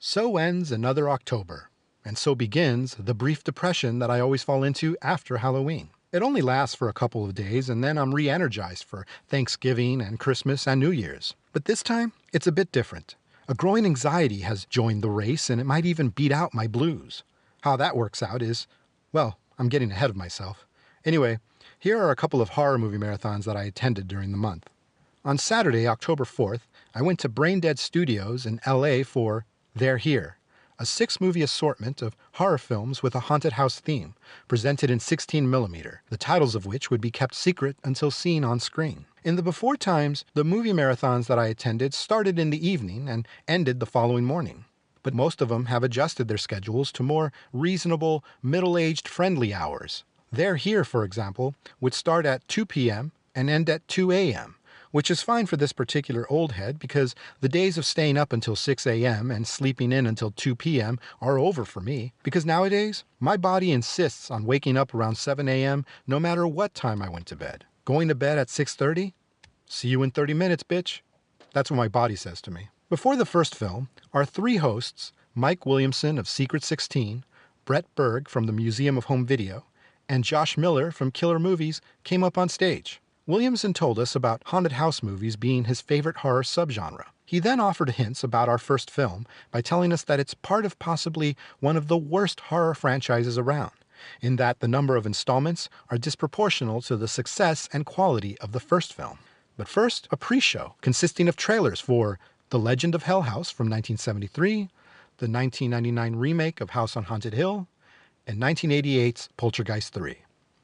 So ends another October, and so begins the brief depression that I always fall into after Halloween. It only lasts for a couple of days, and then I'm re-energized for Thanksgiving and Christmas and New Year's. But this time, it's a bit different. A growing anxiety has joined the race, and it might even beat out my blues. How that works out is, well, I'm getting ahead of myself. Anyway, here are a couple of horror movie marathons that I attended during the month. On Saturday, October 4th, I went to Braindead Studios in LA for They're Here, a 6-movie assortment of horror films with a haunted house theme, presented in 16mm, the titles of which would be kept secret until seen on screen. In the before times, the movie marathons that I attended started in the evening and ended the following morning. But most of them have adjusted their schedules to more reasonable, middle-aged friendly hours. They're Here, for example, would start at 2 p.m. and end at 2 a.m., which is fine for this particular old head because the days of staying up until 6 a.m. and sleeping in until 2 p.m. are over for me, because nowadays, my body insists on waking up around 7 a.m. no matter what time I went to bed. Going to bed at 6:30? See you in 30 minutes, bitch. That's what my body says to me. Before the first film, our 3 hosts, Mike Williamson of Secret 16, Brett Berg from the Museum of Home Video, and Josh Miller from Killer Movies, came up on stage. Williamson told us about haunted house movies being his favorite horror subgenre. He then offered hints about our first film by telling us that it's part of possibly one of the worst horror franchises around, in that the number of installments are disproportional to the success and quality of the first film. But first, a pre-show consisting of trailers for The Legend of Hell House from 1973, the 1999 remake of House on Haunted Hill, and 1988's Poltergeist III.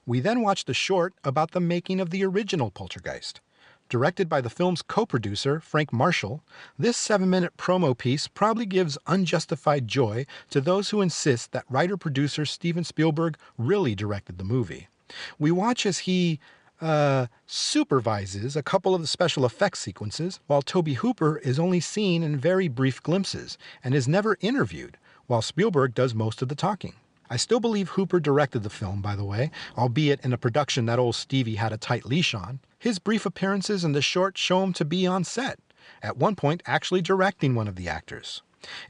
We then watched a short about the making of the original Poltergeist. Directed by the film's co-producer, Frank Marshall, this 7-minute promo piece probably gives unjustified joy to those who insist that writer-producer Steven Spielberg really directed the movie. We watch as he, supervises a couple of the special effects sequences, while Tobe Hooper is only seen in very brief glimpses and is never interviewed, while Spielberg does most of the talking. I still believe Hooper directed the film, by the way, albeit in a production that old Stevie had a tight leash on. His brief appearances in the short show him to be on set, at one point actually directing one of the actors.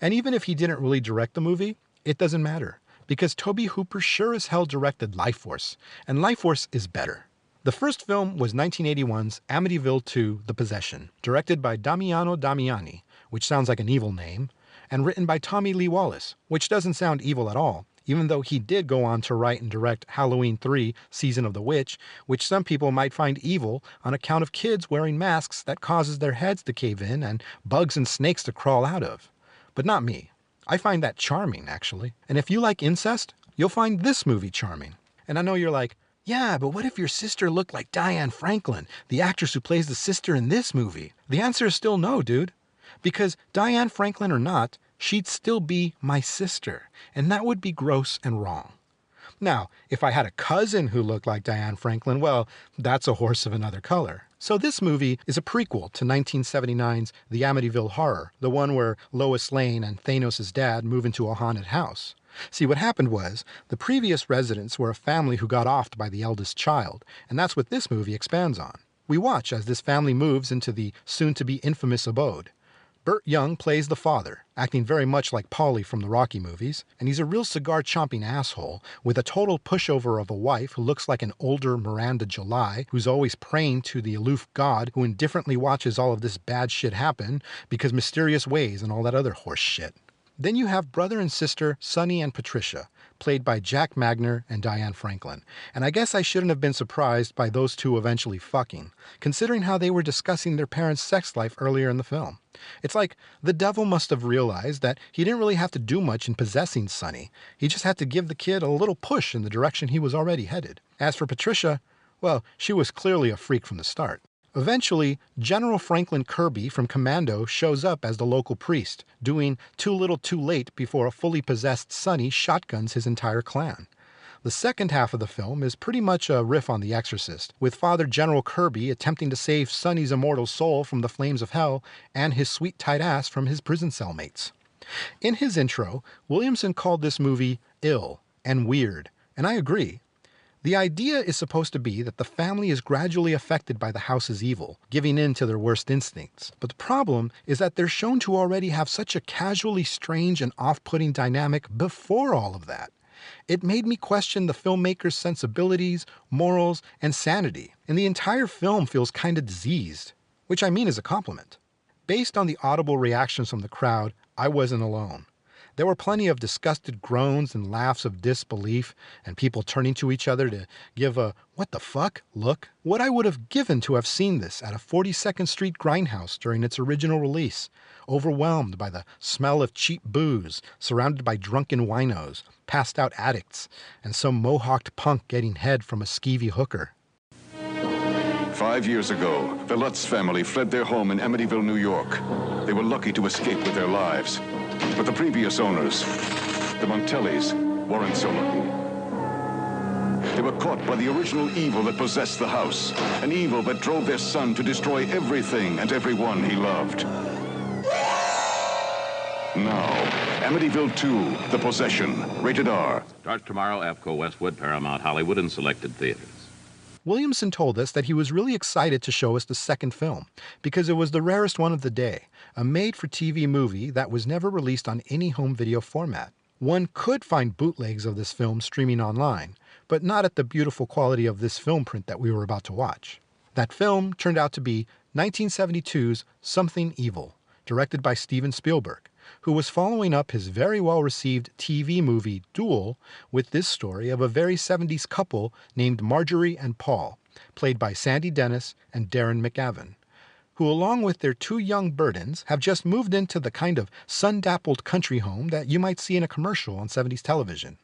And even if he didn't really direct the movie, it doesn't matter, because Tobe Hooper sure as hell directed Lifeforce, and Lifeforce is better. The first film was 1981's Amityville II: The Possession, directed by Damiano Damiani, which sounds like an evil name, and written by Tommy Lee Wallace, which doesn't sound evil at all, even though he did go on to write and direct Halloween 3: Season of the Witch, which some people might find evil on account of kids wearing masks that causes their heads to cave in and bugs and snakes to crawl out of. But not me. I find that charming, actually. And if you like incest, you'll find this movie charming. And I know you're like, yeah, but what if your sister looked like Diane Franklin, the actress who plays the sister in this movie? The answer is still no, dude. Because Diane Franklin or not, she'd still be my sister, and that would be gross and wrong. Now, if I had a cousin who looked like Diane Franklin, well, that's a horse of another color. So this movie is a prequel to 1979's The Amityville Horror, the one where Lois Lane and Thanos' dad move into a haunted house. See, what happened was, the previous residents were a family who got offed by the eldest child, and that's what this movie expands on. We watch as this family moves into the soon-to-be infamous abode. Burt Young plays the father, acting very much like Paulie from the Rocky movies, and he's a real cigar-chomping asshole with a total pushover of a wife who looks like an older Miranda July, who's always praying to the aloof god who indifferently watches all of this bad shit happen because mysterious ways and all that other horse shit. Then you have brother and sister Sonny and Patricia, played by Jack Magner and Diane Franklin, and I guess I shouldn't have been surprised by those two eventually fucking, considering how they were discussing their parents' sex life earlier in the film. It's like the devil must have realized that he didn't really have to do much in possessing Sonny, he just had to give the kid a little push in the direction he was already headed. As for Patricia, well, she was clearly a freak from the start. Eventually, General Franklin Kirby from Commando shows up as the local priest, doing too little too late before a fully possessed Sonny shotguns his entire clan. The second half of the film is pretty much a riff on The Exorcist, with Father General Kirby attempting to save Sonny's immortal soul from the flames of hell and his sweet tight ass from his prison cellmates. In his intro, Williamson called this movie ill and weird, and I agree. The idea is supposed to be that the family is gradually affected by the house's evil, giving in to their worst instincts. But the problem is that they're shown to already have such a casually strange and off-putting dynamic before all of that. It made me question the filmmaker's sensibilities, morals, and sanity, and the entire film feels kinda diseased, which I mean as a compliment. Based on the audible reactions from the crowd, I wasn't alone. There were plenty of disgusted groans and laughs of disbelief, and people turning to each other to give a "what the fuck" look. What I would have given to have seen this at a 42nd Street grindhouse during its original release, overwhelmed by the smell of cheap booze, surrounded by drunken winos, passed out addicts, and some mohawked punk getting head from a skeevy hooker. 5 years ago, the Lutz family fled their home in Amityville, New York. They were lucky to escape with their lives. But the previous owners, the Montellis, weren't so lucky. They were caught by the original evil that possessed the house, an evil that drove their son to destroy everything and everyone he loved. Now, Amityville II, The Possession, rated R. Starts tomorrow, AFCO, Westwood, Paramount, Hollywood, and selected theaters. Williamson told us that he was really excited to show us the second film, because it was the rarest one of the day, a made-for-TV movie that was never released on any home video format. One could find bootlegs of this film streaming online, but not at the beautiful quality of this film print that we were about to watch. That film turned out to be 1972's Something Evil, directed by Steven Spielberg, who was following up his very well-received TV movie Duel with this story of a very 70s couple named Marjorie and Paul, played by Sandy Dennis and Darren McGavin, who along with their two young Burdens have just moved into the kind of sun-dappled country home that you might see in a commercial on 70s television.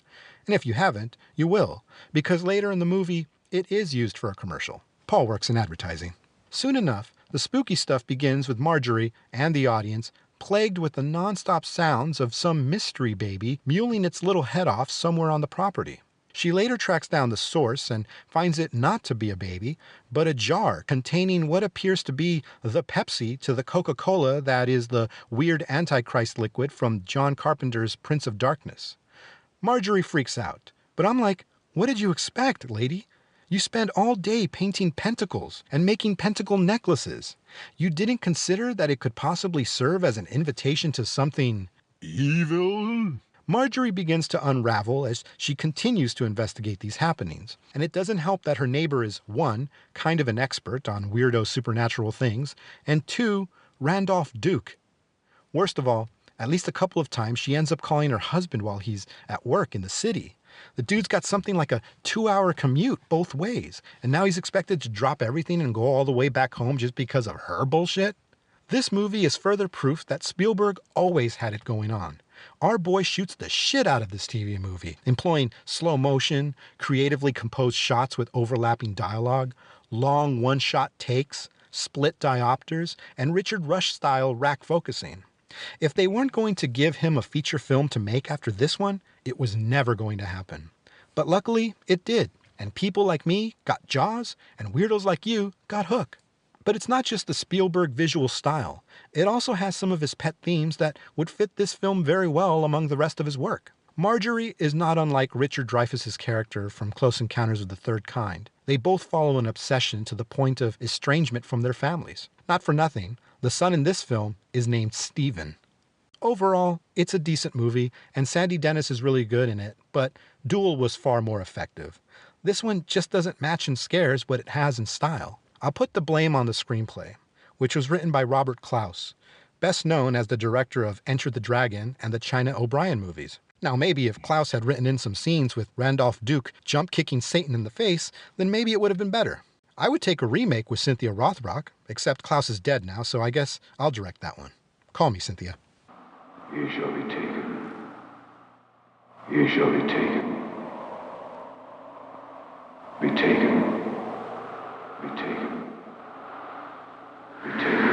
And if you haven't, you will, because later in the movie, it is used for a commercial. Paul works in advertising. Soon enough, the spooky stuff begins with Marjorie and the audience plagued with the non-stop sounds of some mystery baby muling its little head off somewhere on the property. She later tracks down the source and finds it not to be a baby, but a jar containing what appears to be the Pepsi to the Coca-Cola that is the weird Antichrist liquid from John Carpenter's Prince of Darkness. Marjorie freaks out, but I'm like, what did you expect, lady? You spend all day painting pentacles and making pentacle necklaces. You didn't consider that it could possibly serve as an invitation to something evil? Marjorie begins to unravel as she continues to investigate these happenings, and it doesn't help that her neighbor is 1, kind of an expert on weirdo supernatural things, and 2, Randolph Duke. Worst of all, at least a couple of times she ends up calling her husband while he's at work in the city. The dude's got something like a 2-hour commute both ways, and now he's expected to drop everything and go all the way back home just because of her bullshit? This movie is further proof that Spielberg always had it going on. Our boy shoots the shit out of this TV movie, employing slow motion, creatively composed shots with overlapping dialogue, long one-shot takes, split diopters, and Richard Rush-style rack focusing. If they weren't going to give him a feature film to make after this one, it was never going to happen. But luckily, it did, and people like me got Jaws, and weirdos like you got Hook. But it's not just the Spielberg visual style. It also has some of his pet themes that would fit this film very well among the rest of his work. Marjorie is not unlike Richard Dreyfuss's character from Close Encounters of the Third Kind. They both follow an obsession to the point of estrangement from their families. Not for nothing, the son in this film is named Stephen. Overall, it's a decent movie, and Sandy Dennis is really good in it, but Duel was far more effective. This one just doesn't match in scares what it has in style. I'll put the blame on the screenplay, which was written by Robert Klaus, best known as the director of Enter the Dragon and the China O'Brien movies. Now maybe if Klaus had written in some scenes with Randolph Duke jump-kicking Satan in the face, then maybe it would have been better. I would take a remake with Cynthia Rothrock, except Klaus is dead now, so I guess I'll direct that one. Call me, Cynthia. You shall be taken. You shall be taken. Be taken. Be taken. Be taken.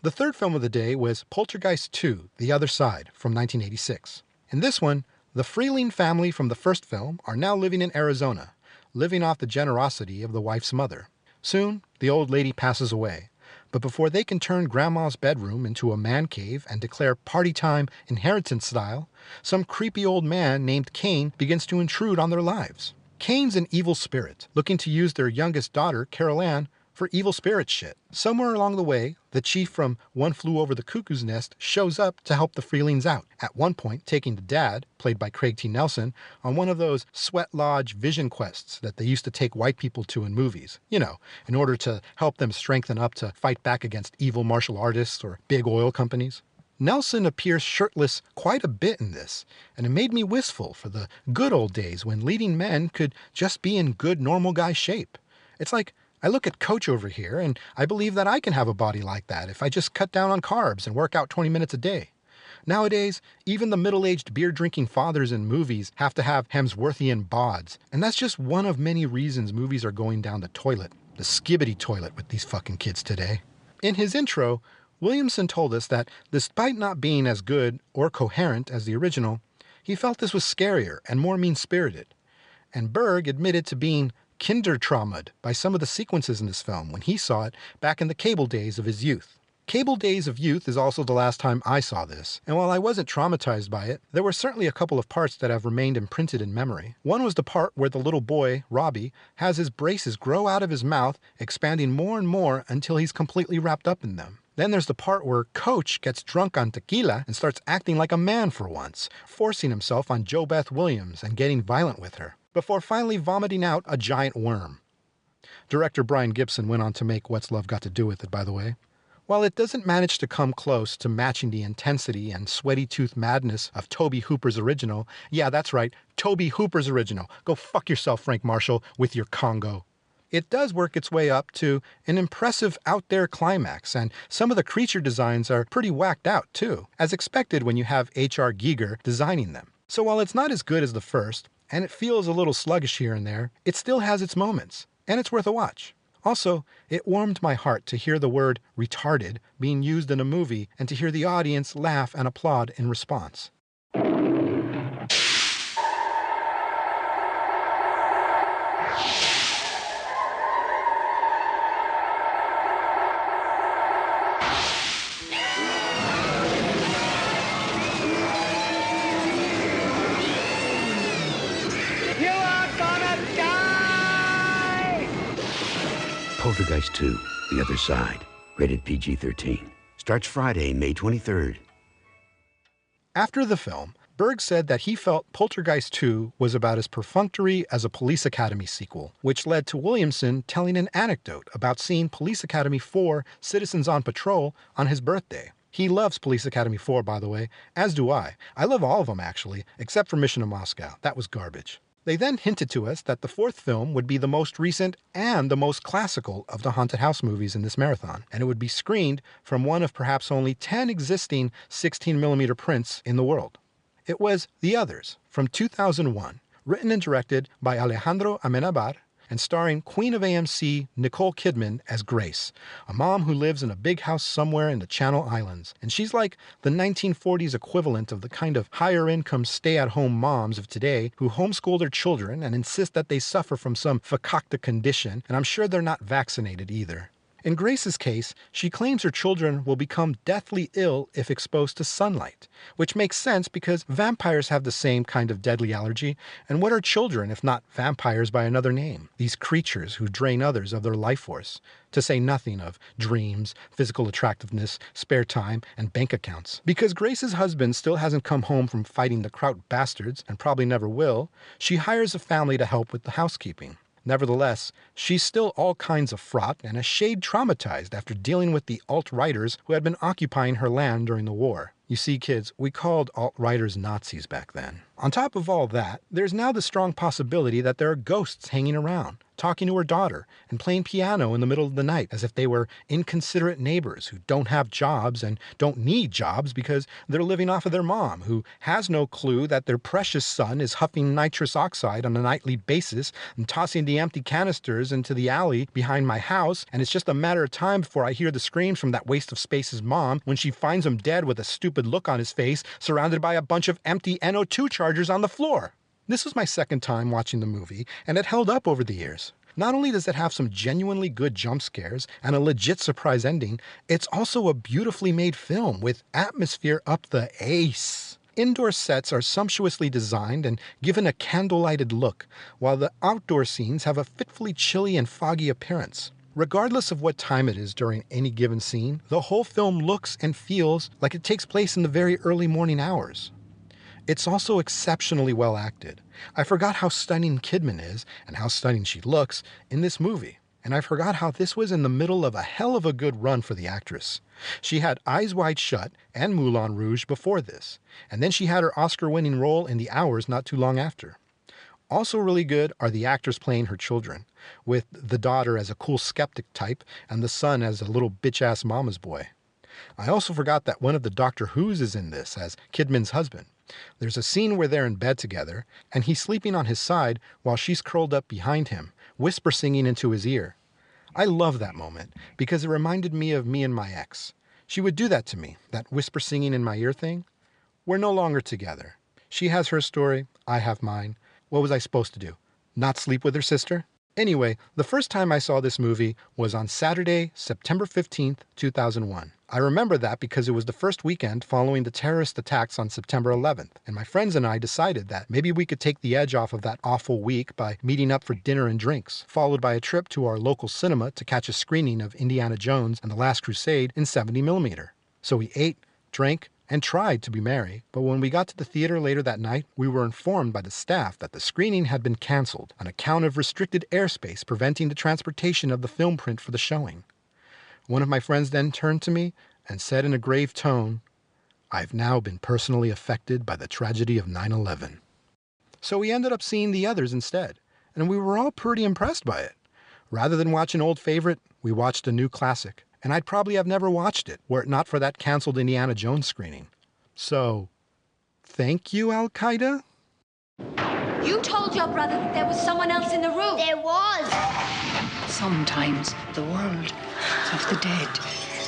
The third film of the day was Poltergeist II, The Other Side, from 1986. In this one, The Freeling family from the first film are now living in Arizona, living off the generosity of the wife's mother. Soon, the old lady passes away, but before they can turn Grandma's bedroom into a man cave and declare party time inheritance style, some creepy old man named Cain begins to intrude on their lives. Cain's an evil spirit, looking to use their youngest daughter, Carol Ann, for evil spirit shit. Somewhere along the way, the chief from One Flew Over the Cuckoo's Nest shows up to help the Freelings out, at one point taking the dad, played by Craig T. Nelson, on one of those sweat lodge vision quests that they used to take white people to in movies, in order to help them strengthen up to fight back against evil martial artists or big oil companies. Nelson appears shirtless quite a bit in this, and it made me wistful for the good old days when leading men could just be in good normal guy shape. It's like, I look at Coach over here, and I believe that I can have a body like that if I just cut down on carbs and work out 20 minutes a day. Nowadays, even the middle-aged beer-drinking fathers in movies have to have Hemsworthian bods, and that's just one of many reasons movies are going down the toilet, the skibbity toilet with these fucking kids today. In his intro, Williamson told us that despite not being as good or coherent as the original, he felt this was scarier and more mean-spirited. And Berg admitted to being kinder-traumatized by some of the sequences in this film when he saw it back in the cable days of his youth. Cable days of youth is also the last time I saw this, and while I wasn't traumatized by it, there were certainly a couple of parts that have remained imprinted in memory. One was the part where the little boy, Robbie, has his braces grow out of his mouth, expanding more and more until he's completely wrapped up in them. Then there's the part where Coach gets drunk on tequila and starts acting like a man for once, forcing himself on Jo Beth Williams and getting violent with her, before finally vomiting out a giant worm. Director Brian Gibson went on to make What's Love Got to Do with It, by the way. While it doesn't manage to come close to matching the intensity and sweaty tooth madness of Tobe Hooper's original, yeah, that's right, Tobe Hooper's original. Go fuck yourself, Frank Marshall, with your Congo. It does work its way up to an impressive out-there climax, and some of the creature designs are pretty whacked out, too, as expected when you have H.R. Giger designing them. So while it's not as good as the first, and it feels a little sluggish here and there, it still has its moments, and it's worth a watch. Also, it warmed my heart to hear the word retarded being used in a movie and to hear the audience laugh and applaud in response. Poltergeist II, The Other Side, rated PG-13. Starts Friday, May 23rd. After the film, Berg said that he felt Poltergeist II was about as perfunctory as a Police Academy sequel, which led to Williamson telling an anecdote about seeing Police Academy 4 Citizens on Patrol on his birthday. He loves Police Academy 4, by the way, as do I. I love all of them, actually, except for Mission to Moscow. That was garbage. They then hinted to us that the fourth film would be the most recent and the most classical of the haunted house movies in this marathon, and it would be screened from one of perhaps only 10 existing 16mm prints in the world. It was The Others from 2001, written and directed by Alejandro Amenabar, and starring Queen of AMC Nicole Kidman as Grace, a mom who lives in a big house somewhere in the Channel Islands. And she's like the 1940s equivalent of the kind of higher-income stay-at-home moms of today who homeschool their children and insist that they suffer from some fakakta condition, and I'm sure they're not vaccinated either. In Grace's case, she claims her children will become deathly ill if exposed to sunlight, which makes sense because vampires have the same kind of deadly allergy, and what are children if not vampires by another name? These creatures who drain others of their life force, to say nothing of dreams, physical attractiveness, spare time, and bank accounts. Because Grace's husband still hasn't come home from fighting the Kraut bastards, and probably never will, she hires a family to help with the housekeeping. Nevertheless, she's still all kinds of fraught and a shade traumatized after dealing with the alt-righters who had been occupying her land during the war. You see, kids, we called alt-righters Nazis back then. On top of all that, there's now the strong possibility that there are ghosts hanging around, talking to her daughter and playing piano in the middle of the night as if they were inconsiderate neighbors who don't have jobs and don't need jobs because they're living off of their mom, who has no clue that their precious son is huffing nitrous oxide on a nightly basis and tossing the empty canisters into the alley behind my house, and it's just a matter of time before I hear the screams from that waste of space's mom when she finds him dead with a stupid look on his face, surrounded by a bunch of empty NO2 chargers on the floor. This was my second time watching the movie, and it held up over the years. Not only does it have some genuinely good jump scares and a legit surprise ending, it's also a beautifully made film with atmosphere up the ace. Indoor sets are sumptuously designed and given a candle-lighted look, while the outdoor scenes have a fitfully chilly and foggy appearance. Regardless of what time it is during any given scene, the whole film looks and feels like it takes place in the very early morning hours. It's also exceptionally well acted. I forgot how stunning Kidman is, and how stunning she looks, in this movie. And I forgot how this was in the middle of a hell of a good run for the actress. She had Eyes Wide Shut and Moulin Rouge before this, and then she had her Oscar-winning role in The Hours not too long after. Also really good are the actors playing her children, with the daughter as a cool skeptic type and the son as a little bitch-ass mama's boy. I also forgot that one of the Doctor Who's is in this as Kidman's husband. There's a scene where they're in bed together, and he's sleeping on his side while she's curled up behind him, whisper singing into his ear. I love that moment, because it reminded me of me and my ex. She would do that to me, that whisper singing in my ear thing. We're no longer together. She has her story, I have mine. What was I supposed to do? Not sleep with her sister? Anyway, the first time I saw this movie was on Saturday, September 15th, 2001. I remember that because it was the first weekend following the terrorist attacks on September 11th, and my friends and I decided that maybe we could take the edge off of that awful week by meeting up for dinner and drinks, followed by a trip to our local cinema to catch a screening of Indiana Jones and the Last Crusade in 70mm. So we ate, drank, and tried to be merry, but when we got to the theater later that night, we were informed by the staff that the screening had been canceled on account of restricted airspace preventing the transportation of the film print for the showing. One of my friends then turned to me and said in a grave tone, "I've now been personally affected by the tragedy of 9/11." So we ended up seeing The Others instead, and we were all pretty impressed by it. Rather than watch an old favorite, we watched a new classic, and I'd probably have never watched it were it not for that canceled Indiana Jones screening. So, thank you, Al-Qaeda? You told your brother that there was someone else in the room. There was. Sometimes the world of the dead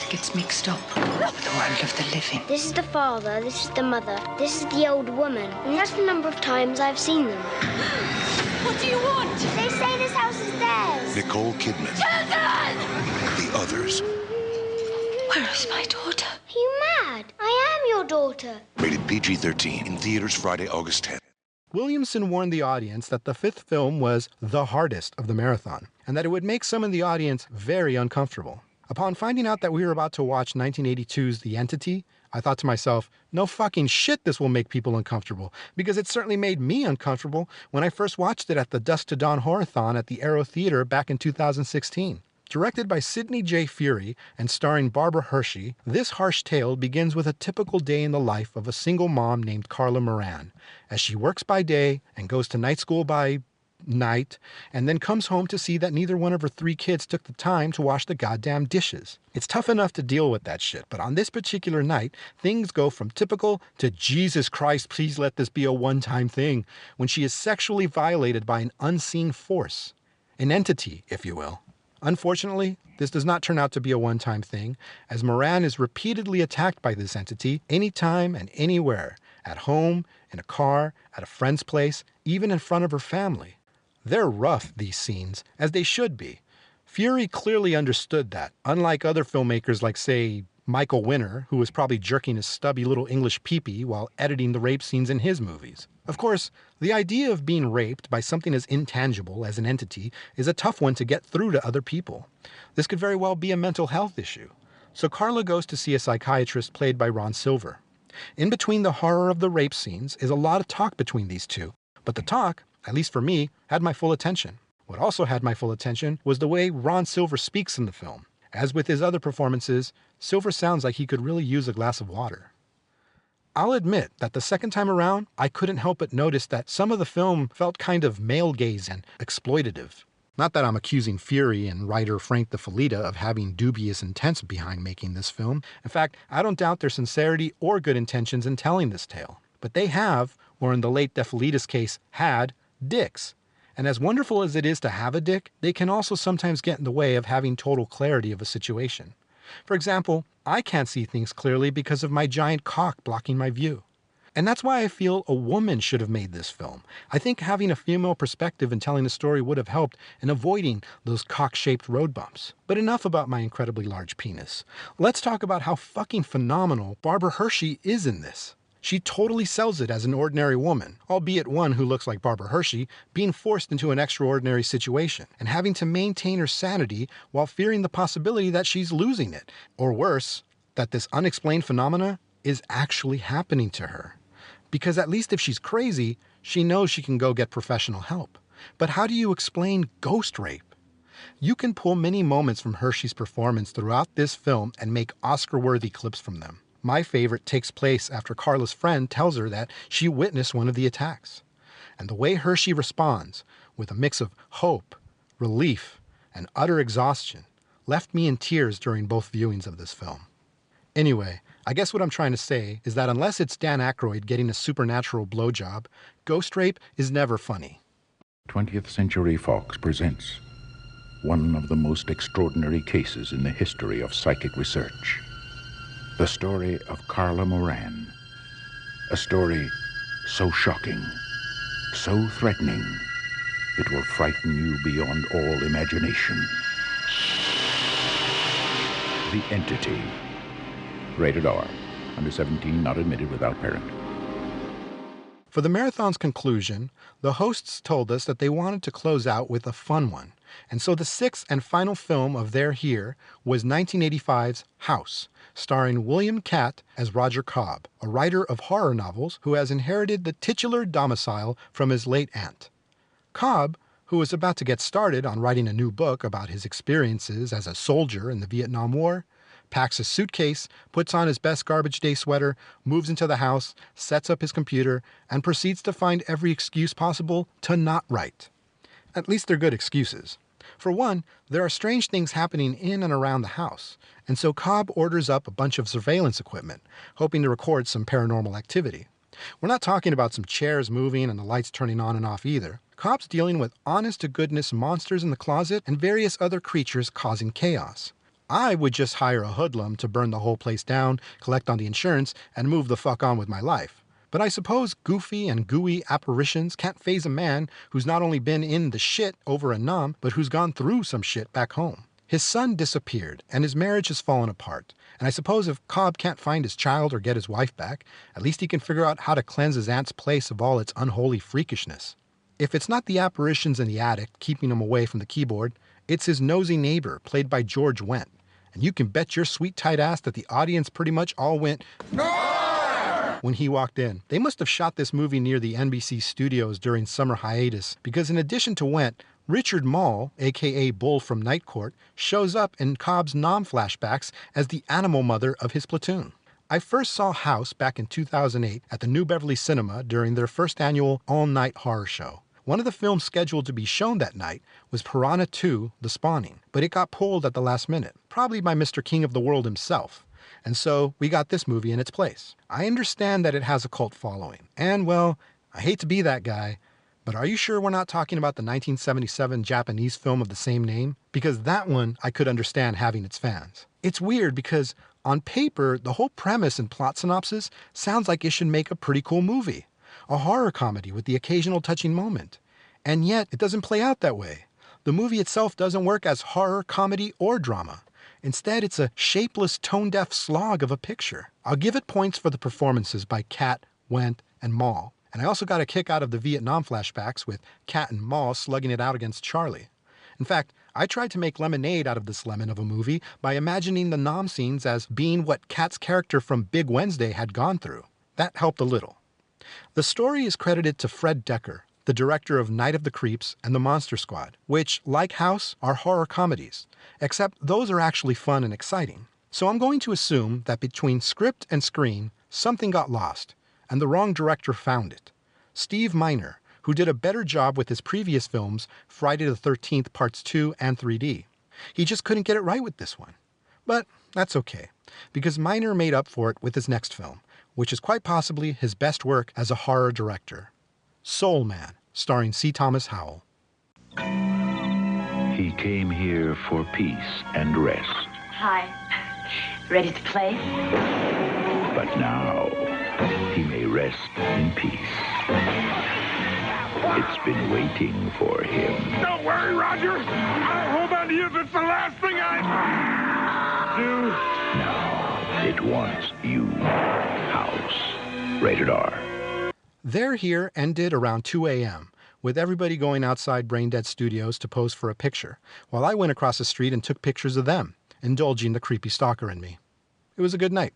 gets mixed up with the world of the living. This is the father, this is the mother, this is the old woman. And that's the number of times I've seen them. What do you want? They say this house is theirs. Nicole Kidman. Children! The Others. Where is my daughter? Are you mad? I am your daughter. Rated PG-13 in theaters Friday, August 10th. Williamson warned the audience that the fifth film was the hardest of the marathon, and that it would make some in the audience very uncomfortable. Upon finding out that we were about to watch 1982's The Entity, I thought to myself, no fucking shit this will make people uncomfortable, because it certainly made me uncomfortable when I first watched it at the Dusk to Dawn Horathon at the Aero Theater back in 2016. Directed by Sidney J. Furie and starring Barbara Hershey, this harsh tale begins with a typical day in the life of a single mom named Carla Moran, as she works by day and goes to night school by night, and then comes home to see that neither one of her 3 kids took the time to wash the goddamn dishes. It's tough enough to deal with that shit, but on this particular night, things go from typical to Jesus Christ, please let this be a one-time thing, when she is sexually violated by an unseen force. An entity, if you will. Unfortunately, this does not turn out to be a one-time thing, as Moran is repeatedly attacked by this entity anytime and anywhere, at home, in a car, at a friend's place, even in front of her family. They're rough, these scenes, as they should be. Fury clearly understood that, unlike other filmmakers like, say, Michael Winner, who was probably jerking his stubby little English peepee while editing the rape scenes in his movies. Of course, the idea of being raped by something as intangible as an entity is a tough one to get through to other people. This could very well be a mental health issue. So Carla goes to see a psychiatrist played by Ron Silver. In between the horror of the rape scenes is a lot of talk between these two, but the talk, at least for me, had my full attention. What also had my full attention was the way Ron Silver speaks in the film. As with his other performances, Silver sounds like he could really use a glass of water. I'll admit that the second time around, I couldn't help but notice that some of the film felt kind of male gaze and exploitative. Not that I'm accusing Fury and writer Frank DeFelita of having dubious intents behind making this film. In fact, I don't doubt their sincerity or good intentions in telling this tale. But they have, or in the late DeFelita's case, had, dicks. And as wonderful as it is to have a dick, they can also sometimes get in the way of having total clarity of a situation. For example, I can't see things clearly because of my giant cock blocking my view. And that's why I feel a woman should have made this film. I think having a female perspective in telling the story would have helped in avoiding those cock-shaped road bumps. But enough about my incredibly large penis. Let's talk about how fucking phenomenal Barbara Hershey is in this. She totally sells it as an ordinary woman, albeit one who looks like Barbara Hershey, being forced into an extraordinary situation and having to maintain her sanity while fearing the possibility that she's losing it. Or worse, that this unexplained phenomena is actually happening to her. Because at least if she's crazy, she knows she can go get professional help. But how do you explain ghost rape? You can pull many moments from Hershey's performance throughout this film and make Oscar-worthy clips from them. My favorite takes place after Carla's friend tells her that she witnessed one of the attacks. And the way Hershey responds, with a mix of hope, relief, and utter exhaustion, left me in tears during both viewings of this film. Anyway, I guess what I'm trying to say is that unless it's Dan Aykroyd getting a supernatural blowjob, ghost rape is never funny. 20th Century Fox presents one of the most extraordinary cases in the history of psychic research. The story of Carla Moran. A story so shocking, so threatening, it will frighten you beyond all imagination. The Entity. Rated R. Under 17, not admitted without parent. For the marathon's conclusion, the hosts told us that they wanted to close out with a fun one. And so the sixth and final film of their here was 1985's House, starring William Catt as Roger Cobb, a writer of horror novels who has inherited the titular domicile from his late aunt. Cobb, who was about to get started on writing a new book about his experiences as a soldier in the Vietnam War, packs his suitcase, puts on his best garbage day sweater, moves into the house, sets up his computer, and proceeds to find every excuse possible to not write. At least they're good excuses. For one, there are strange things happening in and around the house, and so Cobb orders up a bunch of surveillance equipment, hoping to record some paranormal activity. We're not talking about some chairs moving and the lights turning on and off either. Cobb's dealing with honest-to-goodness monsters in the closet and various other creatures causing chaos. I would just hire a hoodlum to burn the whole place down, collect on the insurance, and move the fuck on with my life. But I suppose goofy and gooey apparitions can't faze a man who's not only been in the shit over in Nam, but who's gone through some shit back home. His son disappeared, and his marriage has fallen apart. And I suppose if Cobb can't find his child or get his wife back, at least he can figure out how to cleanse his aunt's place of all its unholy freakishness. If it's not the apparitions in the attic keeping him away from the keyboard, it's his nosy neighbor, played by George Wendt. And you can bet your sweet tight ass that the audience pretty much all went, "No!" when he walked in. They must have shot this movie near the NBC studios during summer hiatus, because in addition to Wendt, Richard Mall, aka Bull from Night Court, shows up in Cobb's Nam flashbacks as the animal mother of his platoon. I first saw House back in 2008 at the New Beverly Cinema during their first annual all-night horror show. One of the films scheduled to be shown that night was Piranha 2: The Spawning, but it got pulled at the last minute, probably by Mr. King of the World himself. And so we got this movie in its place. I understand that it has a cult following, and well, I hate to be that guy, but are you sure we're not talking about the 1977 Japanese film of the same name? Because that one I could understand having its fans. It's weird because on paper, the whole premise and plot synopsis sounds like it should make a pretty cool movie. A horror comedy with the occasional touching moment. And yet, it doesn't play out that way. The movie itself doesn't work as horror, comedy, or drama. Instead, it's a shapeless, tone-deaf slog of a picture. I'll give it points for the performances by Catt, Wendt, and Mall. And I also got a kick out of the Vietnam flashbacks with Catt and Mall slugging it out against Charlie. In fact, I tried to make lemonade out of this lemon of a movie by imagining the Nam scenes as being what Catt's character from Big Wednesday had gone through. That helped a little. The story is credited to Fred Decker, the director of Night of the Creeps and The Monster Squad, which, like House, are horror comedies, except those are actually fun and exciting. So I'm going to assume that between script and screen, something got lost, and the wrong director found it. Steve Miner, who did a better job with his previous films, Friday the 13th Parts 2 and 3D. He just couldn't get it right with this one. But that's okay, because Miner made up for it with his next film, which is quite possibly his best work as a horror director. Soul Man, starring C. Thomas Howell. He came here for peace and rest. Hi. Ready to play? But now, he may rest in peace. It's been waiting for him. Don't worry, Roger. I'll hold on to you if it's the last thing I do. Now, it wants you. House. Rated R. They're Here ended around 2 a.m., with everybody going outside Braindead Studios to pose for a picture, while I went across the street and took pictures of them, indulging the creepy stalker in me. It was a good night.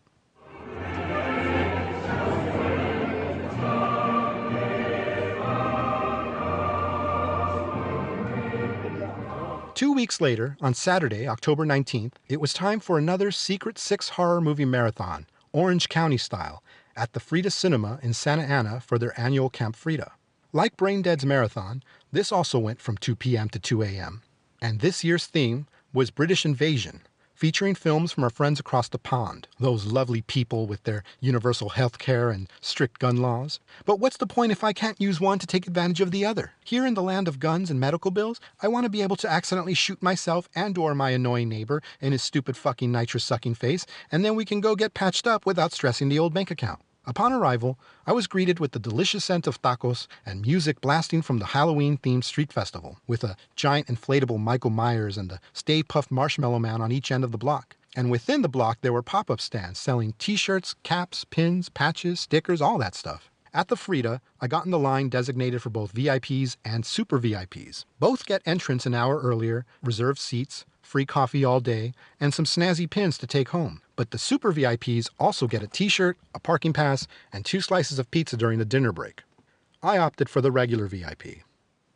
Two weeks later, on Saturday, October 19th, it was time for another Secret 6 horror movie marathon, Orange County style, at the Frida Cinema in Santa Ana for their annual Camp Frida. Like Braindead's marathon, this also went from 2 p.m. to 2 a.m. And this year's theme was British Invasion, featuring films from our friends across the pond, those lovely people with their universal health care and strict gun laws. But what's the point if I can't use one to take advantage of the other? Here in the land of guns and medical bills, I want to be able to accidentally shoot myself and/or my annoying neighbor in his stupid fucking nitrous-sucking face, and then we can go get patched up without stressing the old bank account. Upon arrival, I was greeted with the delicious scent of tacos and music blasting from the Halloween-themed street festival, with a giant inflatable Michael Myers and a Stay Puft Marshmallow Man on each end of the block. And within the block, there were pop-up stands selling t-shirts, caps, pins, patches, stickers, all that stuff. At the Frida, I got in the line designated for both VIPs and Super VIPs. Both get entrance an hour earlier, reserved seats, free coffee all day, and some snazzy pins to take home. But the Super VIPs also get a t-shirt, a parking pass, and 2 slices of pizza during the dinner break. I opted for the regular VIP.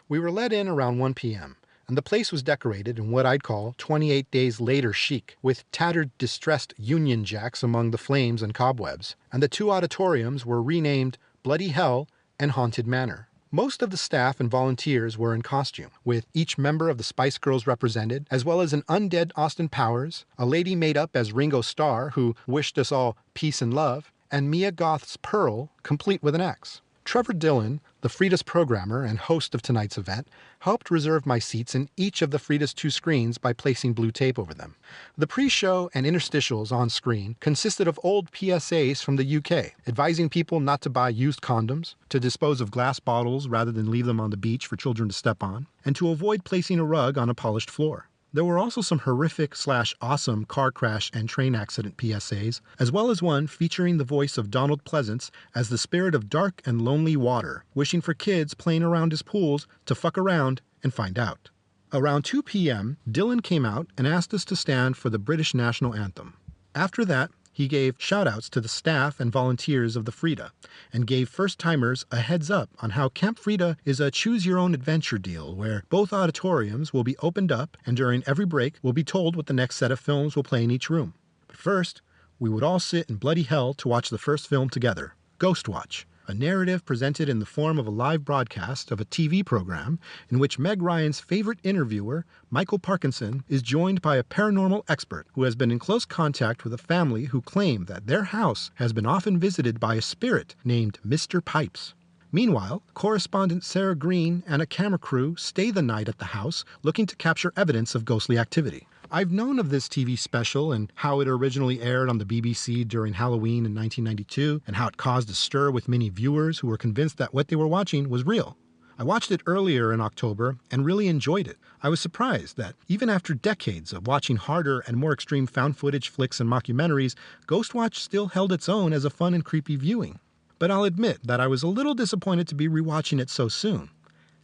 We were let in around 1 p.m., and the place was decorated in what I'd call 28 Days Later chic, with tattered, distressed Union Jacks among the flames and cobwebs, and the 2 auditoriums were renamed Bloody Hell and Haunted Manor. Most of the staff and volunteers were in costume, with each member of the Spice Girls represented, as well as an undead Austin Powers, a lady made up as Ringo Starr, who wished us all peace and love, and Mia Goth's Pearl, complete with an X. Trevor Dillon, the Frida's programmer and host of tonight's event, helped reserve my seats in each of the Frida's 2 screens by placing blue tape over them. The pre-show and interstitials on screen consisted of old PSAs from the UK, advising people not to buy used condoms, to dispose of glass bottles rather than leave them on the beach for children to step on, and to avoid placing a rug on a polished floor. There were also some horrific/awesome car crash and train accident PSAs, as well as one featuring the voice of Donald Pleasance as the spirit of dark and lonely water, wishing for kids playing around his pools to fuck around and find out. Around 2 p.m., Dylan came out and asked us to stand for the British National Anthem. After that, he gave shout-outs to the staff and volunteers of the Frida, and gave first-timers a heads-up on how Camp Frida is a choose-your-own-adventure deal where both auditoriums will be opened up, and during every break we'll be told what the next set of films will play in each room. But first, we would all sit in bloody hell to watch the first film together, Ghostwatch, a narrative presented in the form of a live broadcast of a TV program in which Meg Ryan's favorite interviewer, Michael Parkinson, is joined by a paranormal expert who has been in close contact with a family who claim that their house has been often visited by a spirit named Mr. Pipes. Meanwhile, correspondent Sarah Green and a camera crew stay the night at the house looking to capture evidence of ghostly activity. I've known of this TV special and how it originally aired on the BBC during Halloween in 1992 and how it caused a stir with many viewers who were convinced that what they were watching was real. I watched it earlier in October and really enjoyed it. I was surprised that even after decades of watching harder and more extreme found footage flicks and mockumentaries, Ghostwatch still held its own as a fun and creepy viewing. But I'll admit that I was a little disappointed to be rewatching it so soon.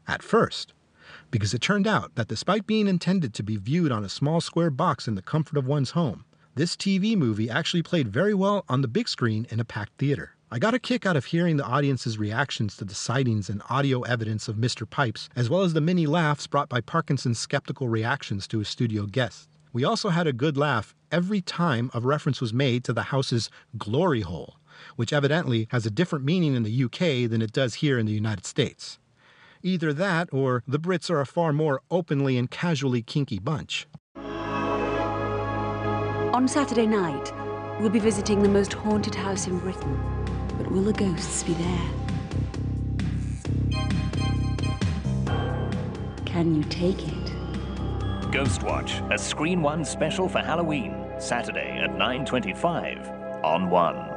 At first. Because it turned out that despite being intended to be viewed on a small square box in the comfort of one's home, this TV movie actually played very well on the big screen in a packed theater. I got a kick out of hearing the audience's reactions to the sightings and audio evidence of Mr. Pipes, as well as the many laughs brought by Parkinson's skeptical reactions to his studio guests. We also had a good laugh every time a reference was made to the house's glory hole, which evidently has a different meaning in the UK than it does here in the United States. Either that, or the Brits are a far more openly and casually kinky bunch. On Saturday night, we'll be visiting the most haunted house in Britain. But will the ghosts be there? Can you take it? Ghostwatch, a Screen One special for Halloween, Saturday at 9:25 on One.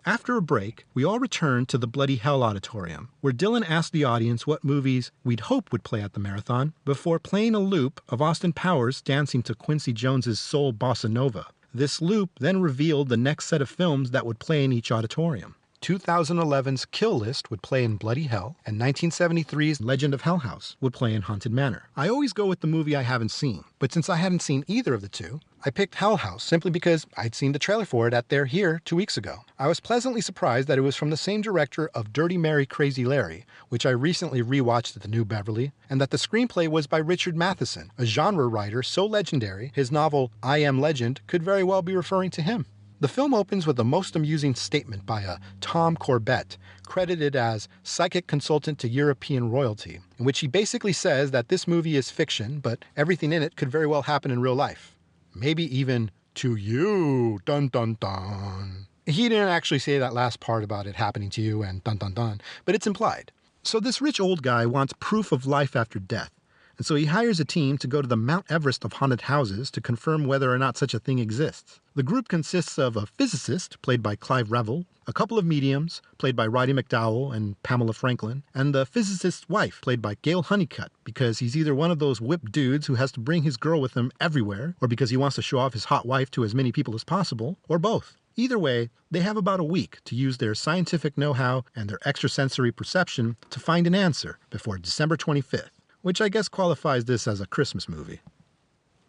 After a break, we all returned to the Bloody Hell Auditorium, where Dylan asked the audience what movies we'd hope would play at the marathon before playing a loop of Austin Powers dancing to Quincy Jones's Soul Bossa Nova. This loop then revealed the next set of films that would play in each auditorium. 2011's Kill List would play in Bloody Hell, and 1973's Legend of Hell House would play in Haunted Manor. I always go with the movie I haven't seen, but since I hadn't seen either of the two, I picked Hell House simply because I'd seen the trailer for it at their Here 2 weeks ago. I was pleasantly surprised that it was from the same director of Dirty Mary Crazy Larry, which I recently rewatched at the New Beverly, and that the screenplay was by Richard Matheson, a genre writer so legendary his novel I Am Legend could very well be referring to him. The film opens with a most amusing statement by a Tom Corbett, credited as psychic consultant to European royalty, in which he basically says that this movie is fiction, but everything in it could very well happen in real life. Maybe even to you, dun dun dun. He didn't actually say that last part about it happening to you and dun dun dun, but it's implied. So this rich old guy wants proof of life after death, and so he hires a team to go to the Mount Everest of haunted houses to confirm whether or not such a thing exists. The group consists of a physicist, played by Clive Revel, a couple of mediums, played by Roddy McDowall and Pamela Franklin, and the physicist's wife, played by Gail Honeycutt, because he's either one of those whipped dudes who has to bring his girl with him everywhere, or because he wants to show off his hot wife to as many people as possible, or both. Either way, they have about a week to use their scientific know-how and their extrasensory perception to find an answer before December 25th. Which I guess qualifies this as a Christmas movie.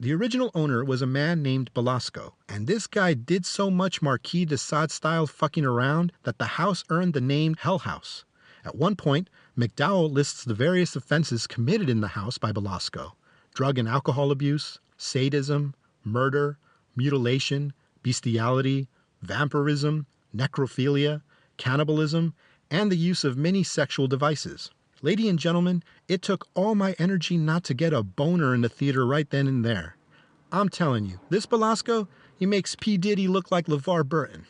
The original owner was a man named Belasco, and this guy did so much Marquis de Sade-style fucking around that the house earned the name Hell House. At one point, McDowell lists the various offenses committed in the house by Belasco: drug and alcohol abuse, sadism, murder, mutilation, bestiality, vampirism, necrophilia, cannibalism, and the use of many sexual devices. Ladies and gentlemen, it took all my energy not to get a boner in the theater right then and there. I'm telling you, this Belasco, he makes P. Diddy look like LeVar Burton.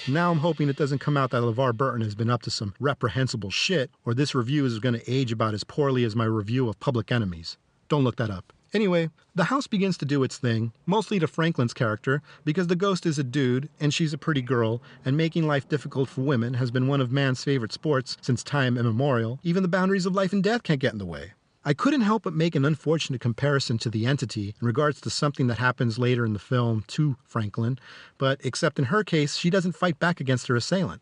Now I'm hoping it doesn't come out that LeVar Burton has been up to some reprehensible shit, or this review is going to age about as poorly as my review of Public Enemies. Don't look that up. Anyway, the house begins to do its thing, mostly to Franklin's character, because the ghost is a dude, and she's a pretty girl, and making life difficult for women has been one of man's favorite sports since time immemorial. Even the boundaries of life and death can't get in the way. I couldn't help but make an unfortunate comparison to the entity in regards to something that happens later in the film to Franklin, but except in her case, she doesn't fight back against her assailant.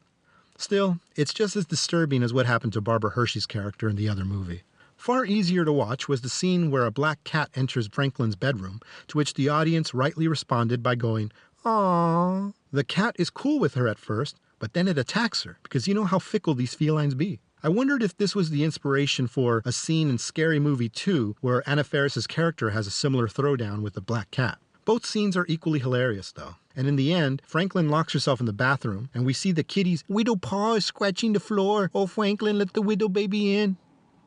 Still, it's just as disturbing as what happened to Barbara Hershey's character in the other movie. Far easier to watch was the scene where a black cat enters Franklin's bedroom, to which the audience rightly responded by going, "Aww." The cat is cool with her at first, but then it attacks her, because you know how fickle these felines be. I wondered if this was the inspiration for a scene in Scary Movie 2 where Anna Faris's character has a similar throwdown with the black cat. Both scenes are equally hilarious, though. And in the end, Franklin locks herself in the bathroom, and we see the kitty's widow paw scratching the floor. "Oh, Franklin, let the widow baby in."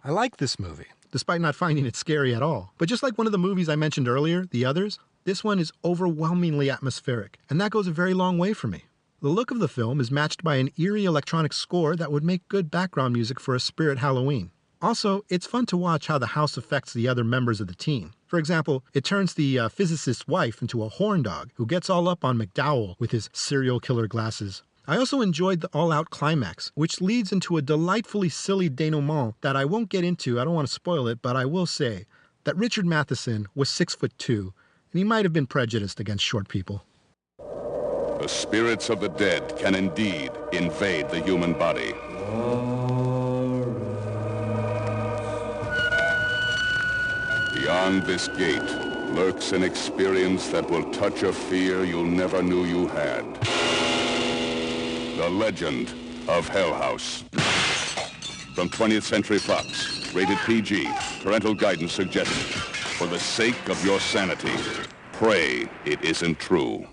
I like this movie, despite not finding it scary at all. But just like one of the movies I mentioned earlier, the others, this one is overwhelmingly atmospheric, and that goes a very long way for me. The look of the film is matched by an eerie electronic score that would make good background music for a spirit Halloween. Also, it's fun to watch how the house affects the other members of the team. For example, it turns the physicist's wife into a horn dog who gets all up on McDowell with his serial killer glasses. I also enjoyed the all-out climax, which leads into a delightfully silly denouement that I won't get into, I don't want to spoil it, but I will say that Richard Matheson was 6'2", and he might have been prejudiced against short people. The spirits of the dead can indeed invade the human body. Beyond this gate lurks an experience that will touch a fear you never knew you had. The Legend of Hell House. From 20th Century Fox, rated PG, parental guidance suggested. For the sake of your sanity, pray it isn't true.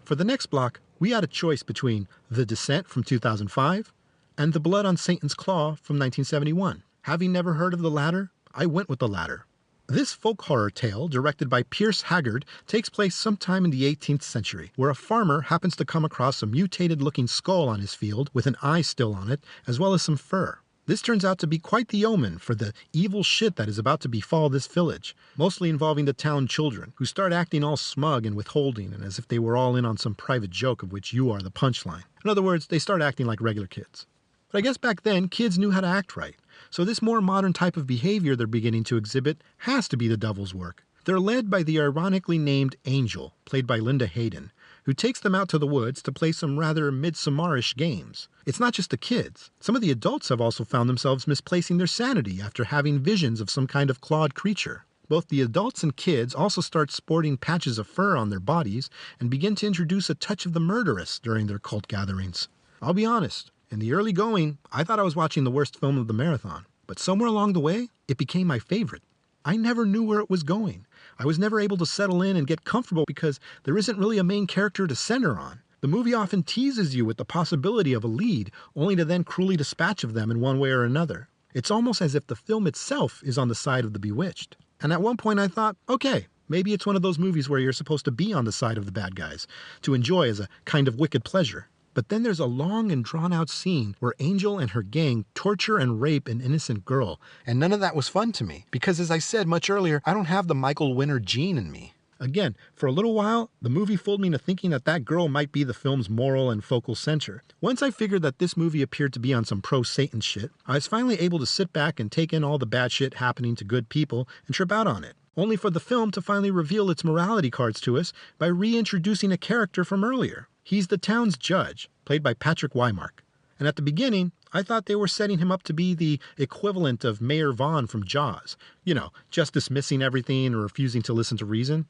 For the next block, we had a choice between The Descent from 2005, and The Blood on Satan's Claw from 1971. Having never heard of the latter, I went with the latter. This folk horror tale, directed by Pierce Haggard, takes place sometime in the 18th century, where a farmer happens to come across a mutated-looking skull on his field with an eye still on it, as well as some fur. This turns out to be quite the omen for the evil shit that is about to befall this village, mostly involving the town children, who start acting all smug and withholding and as if they were all in on some private joke of which you are the punchline. In other words, they start acting like regular kids. But I guess back then, kids knew how to act right. So this more modern type of behavior they're beginning to exhibit has to be the devil's work. They're led by the ironically named Angel, played by Linda Hayden, who takes them out to the woods to play some rather midsommarish games. It's not just the kids. Some of the adults have also found themselves misplacing their sanity after having visions of some kind of clawed creature. Both the adults and kids also start sporting patches of fur on their bodies and begin to introduce a touch of the murderous during their cult gatherings. I'll be honest, in the early going, I thought I was watching the worst film of the marathon, but somewhere along the way, it became my favorite. I never knew where it was going. I was never able to settle in and get comfortable because there isn't really a main character to center on. The movie often teases you with the possibility of a lead, only to then cruelly dispatch of them in one way or another. It's almost as if the film itself is on the side of the bewitched. And at one point I thought, okay, maybe it's one of those movies where you're supposed to be on the side of the bad guys, to enjoy as a kind of wicked pleasure. But then there's a long and drawn-out scene where Angel and her gang torture and rape an innocent girl. And none of that was fun to me, because as I said much earlier, I don't have the Michael Winner gene in me. Again, for a little while, the movie fooled me into thinking that that girl might be the film's moral and focal center. Once I figured that this movie appeared to be on some pro-Satan shit, I was finally able to sit back and take in all the bad shit happening to good people and trip out on it, only for the film to finally reveal its morality cards to us by reintroducing a character from earlier. He's the town's judge, played by Patrick Wymark. And at the beginning, I thought they were setting him up to be the equivalent of Mayor Vaughn from Jaws. You know, just dismissing everything and refusing to listen to reason.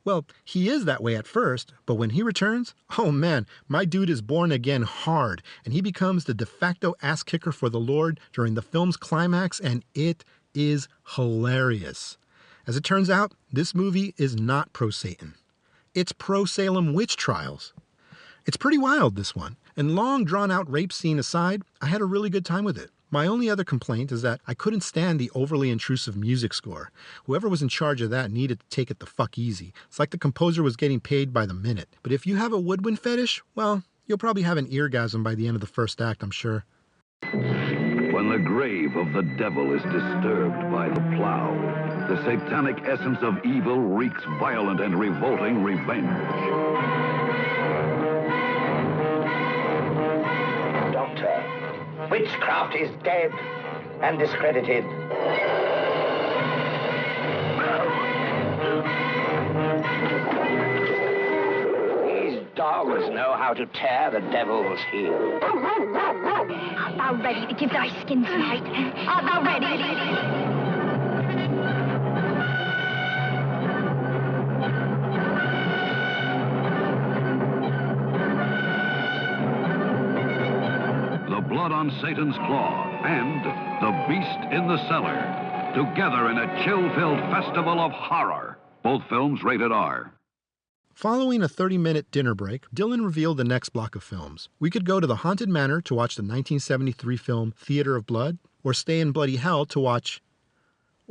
Well, he is that way at first, but when he returns, oh man, my dude is born again hard, and he becomes the de facto ass kicker for the Lord during the film's climax, and it is hilarious. As it turns out, this movie is not pro-Satan. It's pro-Salem witch trials. It's pretty wild, this one, and long drawn-out rape scene aside, I had a really good time with it. My only other complaint is that I couldn't stand the overly intrusive music score. Whoever was in charge of that needed to take it the fuck easy. It's like the composer was getting paid by the minute. But if you have a woodwind fetish, well, you'll probably have an eargasm by the end of the first act, I'm sure. When the grave of the devil is disturbed by the plow, the satanic essence of evil wreaks violent and revolting revenge. Witchcraft is dead and discredited. These dogs know how to tear the devil's heel. Art thou ready to give thy skin tonight? Art thou ready? Blood on Satan's Claw and The Beast in the Cellar, together in a chill-filled festival of horror. Both films rated R. Following a 30-minute dinner break, Dylan revealed the next block of films. We could go to the Haunted Manor to watch the 1973 film Theater of Blood, or stay in Bloody Hell to watch...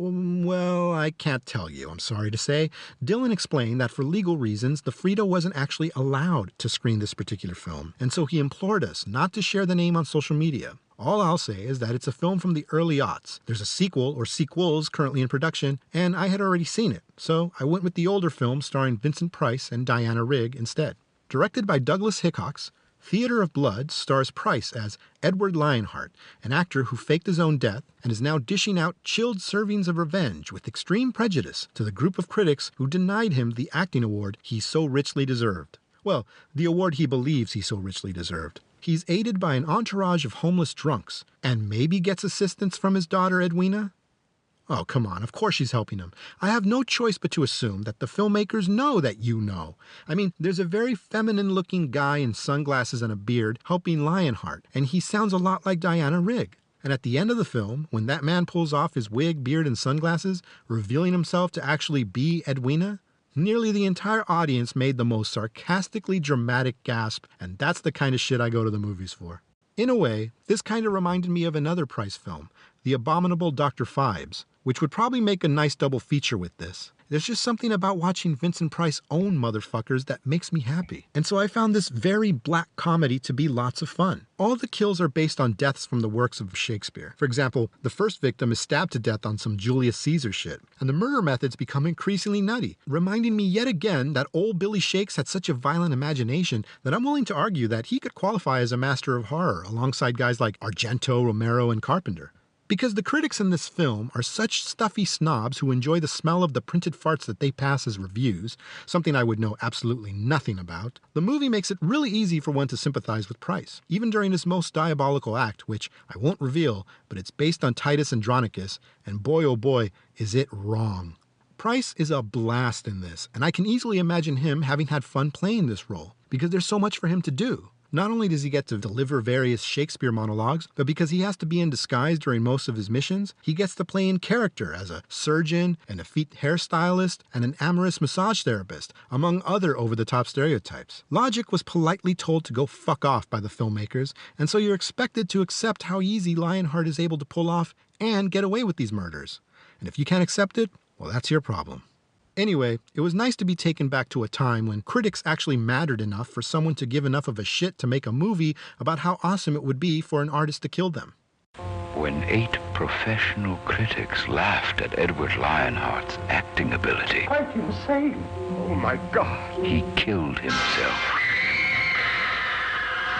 Well, I can't tell you, I'm sorry to say. Dylan explained that for legal reasons, the Frida wasn't actually allowed to screen this particular film, and so he implored us not to share the name on social media. All I'll say is that it's a film from the early aughts. There's a sequel or sequels currently in production, and I had already seen it, so I went with the older film starring Vincent Price and Diana Rigg instead. Directed by Douglas Hickox, Theater of Blood stars Price as Edward Lionheart, an actor who faked his own death and is now dishing out chilled servings of revenge with extreme prejudice to the group of critics who denied him the acting award he so richly deserved. Well, the award he believes he so richly deserved. He's aided by an entourage of homeless drunks, and maybe gets assistance from his daughter Edwina? Oh, come on, of course she's helping him. I have no choice but to assume that the filmmakers know that you know. I mean, there's a very feminine-looking guy in sunglasses and a beard helping Lionheart, and he sounds a lot like Diana Rigg. And at the end of the film, when that man pulls off his wig, beard, and sunglasses, revealing himself to actually be Edwina, nearly the entire audience made the most sarcastically dramatic gasp, and that's the kind of shit I go to the movies for. In a way, this kind of reminded me of another Price film, The Abominable Dr. Phibes, which would probably make a nice double feature with this. There's just something about watching Vincent Price own motherfuckers that makes me happy. And so I found this very black comedy to be lots of fun. All the kills are based on deaths from the works of Shakespeare. For example, the first victim is stabbed to death on some Julius Caesar shit. And the murder methods become increasingly nutty, reminding me yet again that old Billy Shakes had such a violent imagination that I'm willing to argue that he could qualify as a master of horror alongside guys like Argento, Romero, and Carpenter. Because the critics in this film are such stuffy snobs who enjoy the smell of the printed farts that they pass as reviews, something I would know absolutely nothing about, the movie makes it really easy for one to sympathize with Price, even during his most diabolical act, which I won't reveal, but it's based on Titus Andronicus, and boy oh boy, is it wrong. Price is a blast in this, and I can easily imagine him having had fun playing this role, because there's so much for him to do. Not only does he get to deliver various Shakespeare monologues, but because he has to be in disguise during most of his missions, he gets to play in character as a surgeon, an effete hairstylist, and an amorous massage therapist, among other over-the-top stereotypes. Logic was politely told to go fuck off by the filmmakers, and so you're expected to accept how easy Lionheart is able to pull off and get away with these murders. And if you can't accept it, well, that's your problem. Anyway, it was nice to be taken back to a time when critics actually mattered enough for someone to give enough of a shit to make a movie about how awesome it would be for an artist to kill them. When 8 professional critics laughed at Edward Lionheart's acting ability, Quite insane. Oh my God. he killed himself.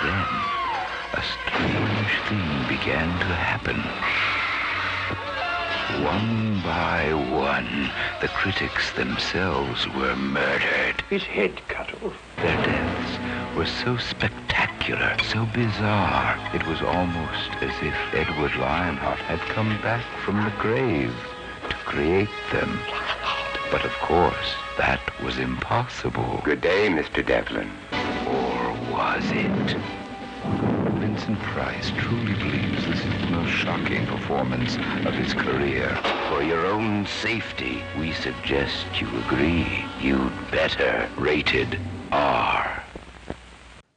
Then, a strange thing began to happen. One by one, the critics themselves were murdered. His head cut off. Their deaths were so spectacular, so bizarre, it was almost as if Edward Lionheart had come back from the grave to create them. But of course, that was impossible. Good day, Mr. Devlin. Or was it? Vincent Price truly believes this is the most shocking performance of his career. For your own safety, we suggest you agree. You'd better. Rated R.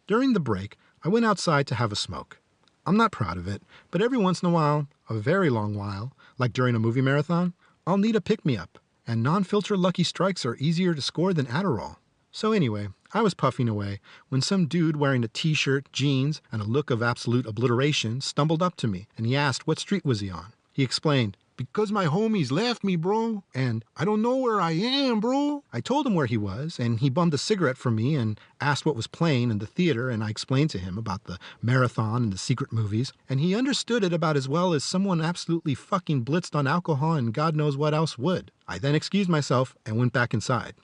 During the break, I went outside to have a smoke. I'm not proud of it, but every once in a while, a very long while, like during a movie marathon, I'll need a pick-me-up, and non-filter Lucky Strikes are easier to score than Adderall. So anyway, I was puffing away when some dude wearing a t-shirt, jeans, and a look of absolute obliteration stumbled up to me, and he asked what street was he on. He explained, "Because my homies left me, bro, and I don't know where I am, bro." I told him where he was, and he bummed a cigarette from me and asked what was playing in the theater, and I explained to him about the marathon and the secret movies, and he understood it about as well as someone absolutely fucking blitzed on alcohol and God knows what else would. I then excused myself and went back inside.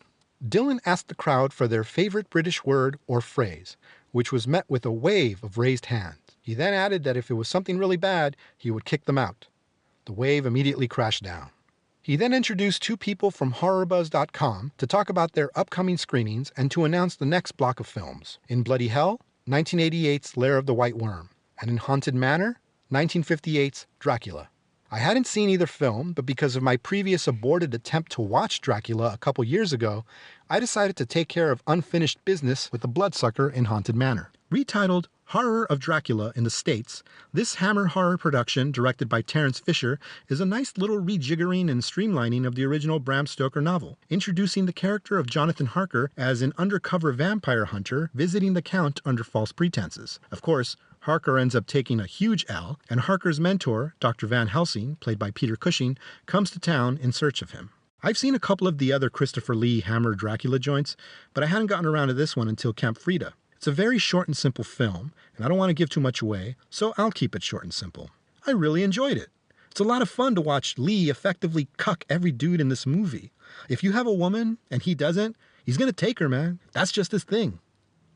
Dylan asked the crowd for their favorite British word or phrase, which was met with a wave of raised hands. He then added that if it was something really bad, he would kick them out. The wave immediately crashed down. He then introduced 2 people from HorrorBuzz.com to talk about their upcoming screenings and to announce the next block of films. In Bloody Hell, 1988's Lair of the White Worm, and in Haunted Manor, 1958's Dracula. I hadn't seen either film, but because of my previous aborted attempt to watch Dracula a couple years ago, I decided to take care of unfinished business with the bloodsucker in Haunted Manor. Retitled Horror of Dracula in the States, this Hammer horror production, directed by Terence Fisher, is a nice little rejiggering and streamlining of the original Bram Stoker novel, introducing the character of Jonathan Harker as an undercover vampire hunter visiting the Count under false pretenses. Of course, Harker ends up taking a huge L, and Harker's mentor, Dr. Van Helsing, played by Peter Cushing, comes to town in search of him. I've seen a couple of the other Christopher Lee Hammer Dracula joints, but I hadn't gotten around to this one until Camp Frida. It's a very short and simple film, and I don't want to give too much away, so I'll keep it short and simple. I really enjoyed it. It's a lot of fun to watch Lee effectively cuck every dude in this movie. If you have a woman and he doesn't, he's going to take her, man. That's just his thing.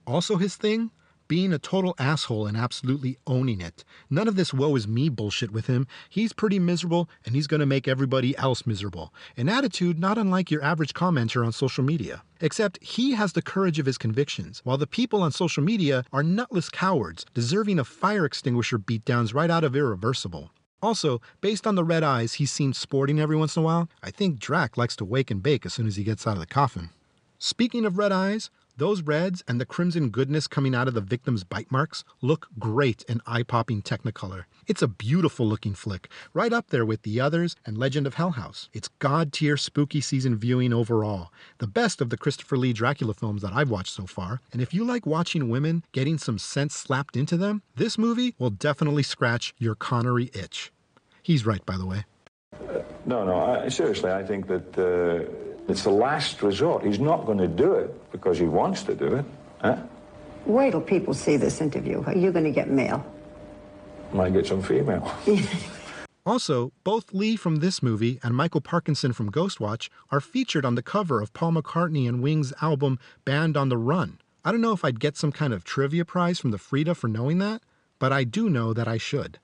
Also his thing? Being a total asshole and absolutely owning it. None of this woe is me bullshit with him. He's pretty miserable and he's going to make everybody else miserable. An attitude not unlike your average commenter on social media. Except he has the courage of his convictions, while the people on social media are nutless cowards, deserving of fire extinguisher beatdowns right out of Irreversible. Also, based on the red eyes he's seen sporting every once in a while, I think Drac likes to wake and bake as soon as he gets out of the coffin. Speaking of red eyes, Those reds and the crimson goodness coming out of the victim's bite marks look great in eye-popping Technicolor. It's a beautiful looking flick, right up there with The Others and Legend of Hell House. It's god-tier spooky season viewing overall, the best of the Christopher Lee Dracula films that I've watched so far, and if you like watching women getting some sense slapped into them, this movie will definitely scratch your Connery itch. He's right, by the way. Seriously, I think that it's the last resort. He's not going to do it because he wants to do it. Huh? Wait till people see this interview. You're going to get mail. Might get some female. Also, both Lee from this movie and Michael Parkinson from Ghostwatch are featured on the cover of Paul McCartney and Wings' album Band on the Run. I don't know if I'd get some kind of trivia prize from the Frida for knowing that, but I do know that I should.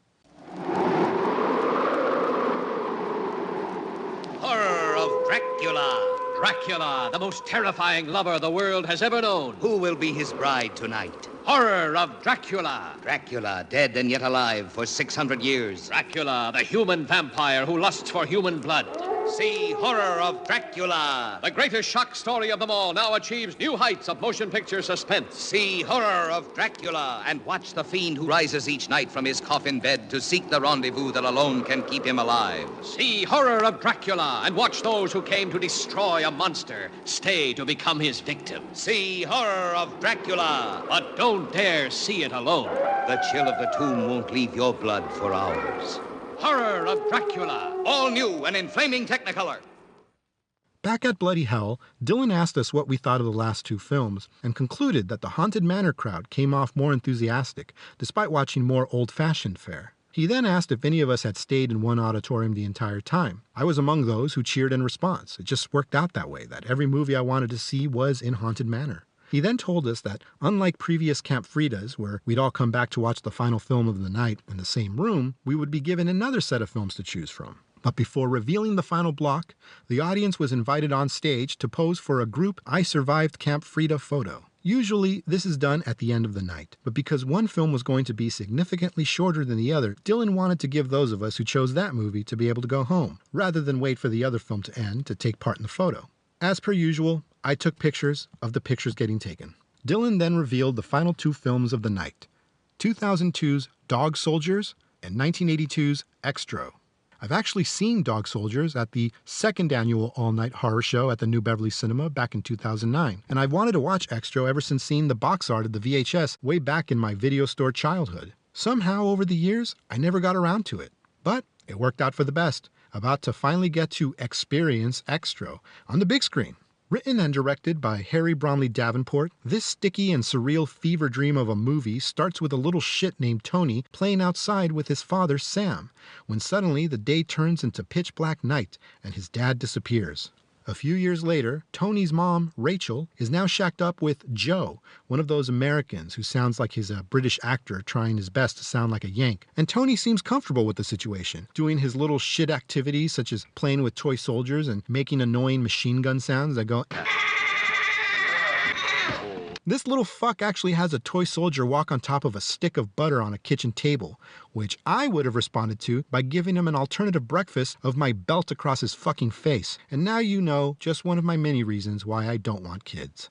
Horror of Dracula. Dracula, the most terrifying lover the world has ever known. Who will be his bride tonight? Horror of Dracula. Dracula, dead and yet alive for 600 years. Dracula, the human vampire who lusts for human blood. See Horror of Dracula. The greatest shock story of them all now achieves new heights of motion picture suspense. See Horror of Dracula and watch the fiend who rises each night from his coffin bed to seek the rendezvous that alone can keep him alive. See Horror of Dracula and watch those who came to destroy a monster stay to become his victim. See Horror of Dracula. But don't dare see it alone. The chill of the tomb won't leave your blood for hours. Horror of Dracula. All new and in flaming Technicolor. Back at Bloody Hell, Dylan asked us what we thought of the last two films and concluded that the Haunted Manor crowd came off more enthusiastic, despite watching more old-fashioned fare. He then asked if any of us had stayed in one auditorium the entire time. I was among those who cheered in response. It just worked out that way, that every movie I wanted to see was in Haunted Manor. He then told us that, unlike previous Camp Fridas, where we'd all come back to watch the final film of the night in the same room, we would be given another set of films to choose from. But before revealing the final block, the audience was invited on stage to pose for a group I Survived Camp Frida photo. Usually, this is done at the end of the night, but because one film was going to be significantly shorter than the other, Dylan wanted to give those of us who chose that movie to be able to go home, rather than wait for the other film to end to take part in the photo. As per usual, I took pictures of the pictures getting taken. Dylan then revealed the final two films of the night, 2002's Dog Soldiers and 1982's Xtro. I've actually seen Dog Soldiers at the second annual all-night horror show at the New Beverly Cinema back in 2009, and I've wanted to watch Xtro ever since seeing the box art of the VHS way back in my video store childhood. Somehow over the years, I never got around to it, but it worked out for the best. About to finally get to experience Xtro on the big screen. Written and directed by Harry Bromley Davenport, this sticky and surreal fever dream of a movie starts with a little shit named Tony playing outside with his father Sam, when suddenly the day turns into pitch black night and his dad disappears. A few years later, Tony's mom, Rachel, is now shacked up with Joe, one of those Americans who sounds like he's a British actor trying his best to sound like a Yank. And Tony seems comfortable with the situation, doing his little shit activities such as playing with toy soldiers and making annoying machine gun sounds that go... This little fuck actually has a toy soldier walk on top of a stick of butter on a kitchen table, which I would have responded to by giving him an alternative breakfast of my belt across his fucking face. And now you know just one of my many reasons why I don't want kids.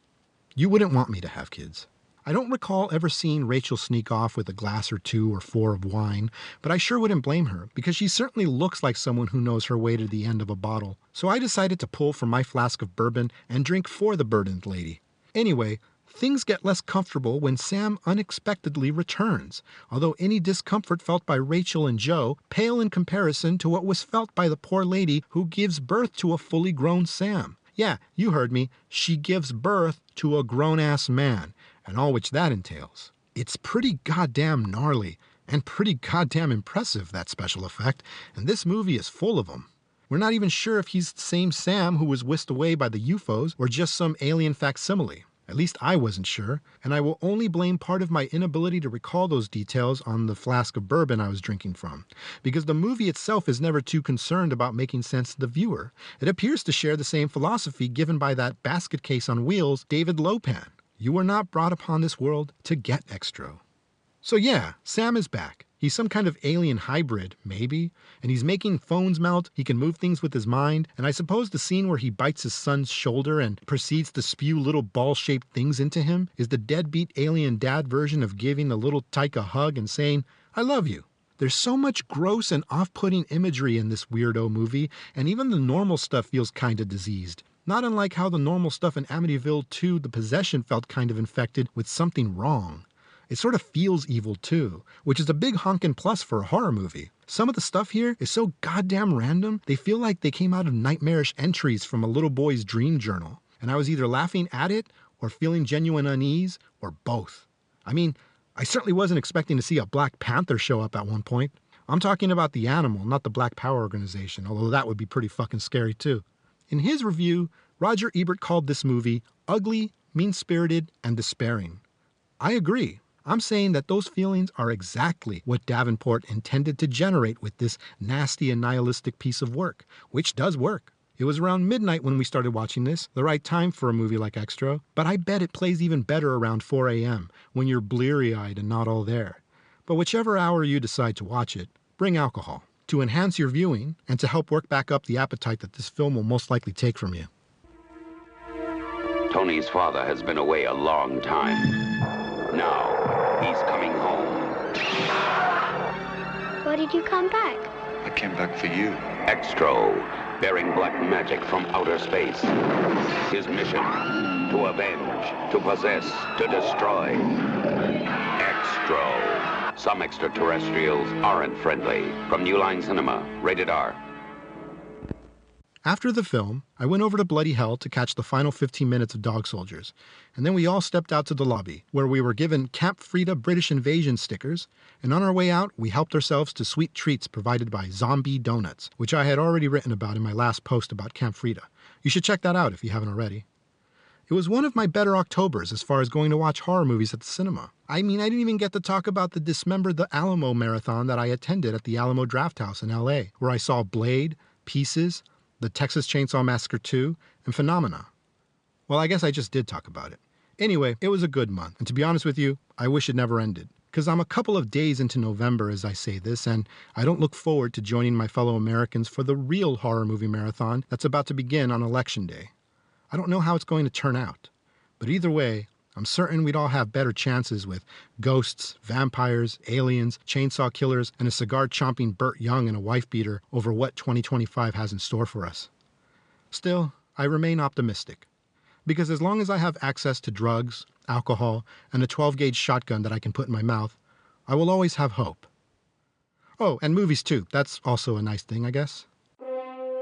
You wouldn't want me to have kids. I don't recall ever seeing Rachel sneak off with a glass or two or four of wine, but I sure wouldn't blame her, because she certainly looks like someone who knows her way to the end of a bottle. So I decided to pull from my flask of bourbon and drink for the burdened lady. Anyway, things get less comfortable when Sam unexpectedly returns, although any discomfort felt by Rachel and Joe pale in comparison to what was felt by the poor lady who gives birth to a fully grown Sam. Yeah, you heard me. She gives birth to a grown-ass man, and all which that entails. It's pretty goddamn gnarly, and pretty goddamn impressive, that special effect, and this movie is full of them. We're not even sure if he's the same Sam who was whisked away by the UFOs or just some alien facsimile. At least I wasn't sure, and I will only blame part of my inability to recall those details on the flask of bourbon I was drinking from, because the movie itself is never too concerned about making sense to the viewer. It appears to share the same philosophy given by that basket case on wheels, David Lopan. You were not brought upon this world to get Xtro. So yeah, Sam is back, He's some kind of alien hybrid, maybe, and he's making phones melt, he can move things with his mind, and I suppose the scene where he bites his son's shoulder and proceeds to spew little ball-shaped things into him is the deadbeat alien dad version of giving the little tyke a hug and saying, "I love you." There's so much gross and off-putting imagery in this weirdo movie, and even the normal stuff feels kinda diseased. Not unlike how the normal stuff in Amityville II, The Possession, felt kind of infected with something wrong. It sort of feels evil too, which is a big honkin' plus for a horror movie. Some of the stuff here is so goddamn random, they feel like they came out of nightmarish entries from a little boy's dream journal. And I was either laughing at it, or feeling genuine unease, or both. I mean, I certainly wasn't expecting to see a Black Panther show up at one point. I'm talking about the animal, not the Black Power organization, although that would be pretty fucking scary too. In his review, Roger Ebert called this movie ugly, mean-spirited, and despairing. I agree. I'm saying that those feelings are exactly what Davenport intended to generate with this nasty and nihilistic piece of work, which does work. It was around midnight when we started watching this, the right time for a movie like Extro, but I bet it plays even better around 4 a.m. when you're bleary-eyed and not all there. But whichever hour you decide to watch it, bring alcohol to enhance your viewing and to help work back up the appetite that this film will most likely take from you. Tony's father has been away a long time. Now, he's coming home. Why did you come back? I came back for you. Xtro, bearing black magic from outer space. His mission, to avenge, to possess, to destroy. Xtro. Some extraterrestrials aren't friendly. From New Line Cinema, rated R. After the film, I went over to Bloody Hell to catch the final 15 minutes of Dog Soldiers, and then we all stepped out to the lobby, where we were given Camp Frida British Invasion stickers, and on our way out, we helped ourselves to sweet treats provided by Zombie Donuts, which I had already written about in my last post about Camp Frida. You should check that out if you haven't already. It was one of my better Octobers as far as going to watch horror movies at the cinema. I mean, I didn't even get to talk about the Dismember the Alamo marathon that I attended at the Alamo Drafthouse in LA, where I saw Blade, Pieces, The Texas Chainsaw Massacre 2, and Phenomena. Well, I guess I just did talk about it. Anyway, it was a good month, and to be honest with you, I wish it never ended. Because I'm a couple of days into November as I say this, and I don't look forward to joining my fellow Americans for the real horror movie marathon that's about to begin on Election Day. I don't know how it's going to turn out, but either way, I'm certain we'd all have better chances with ghosts, vampires, aliens, chainsaw killers, and a cigar-chomping Burt Young and a wife-beater over what 2025 has in store for us. Still, I remain optimistic, because as long as I have access to drugs, alcohol, and a 12-gauge shotgun that I can put in my mouth, I will always have hope. Oh, and movies too. That's also a nice thing, I guess.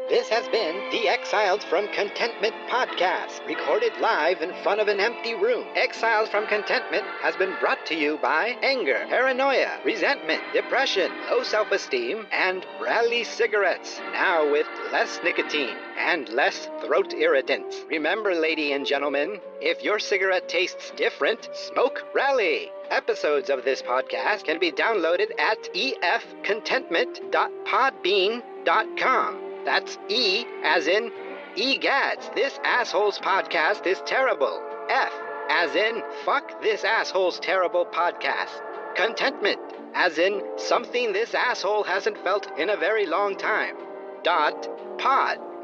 This has been the Exiled from Contentment podcast, recorded live in front of an empty room. Exiled from Contentment has been brought to you by anger, paranoia, resentment, depression, low self-esteem, and Rally cigarettes, now with less nicotine and less throat irritants. Remember, ladies and gentlemen, if your cigarette tastes different, smoke Rally. Episodes of this podcast can be downloaded at efcontentment.podbean.com. That's E as in egads. This asshole's podcast is terrible. F as in fuck this asshole's terrible podcast. Contentment as in something this asshole hasn't felt in a very long time. Pod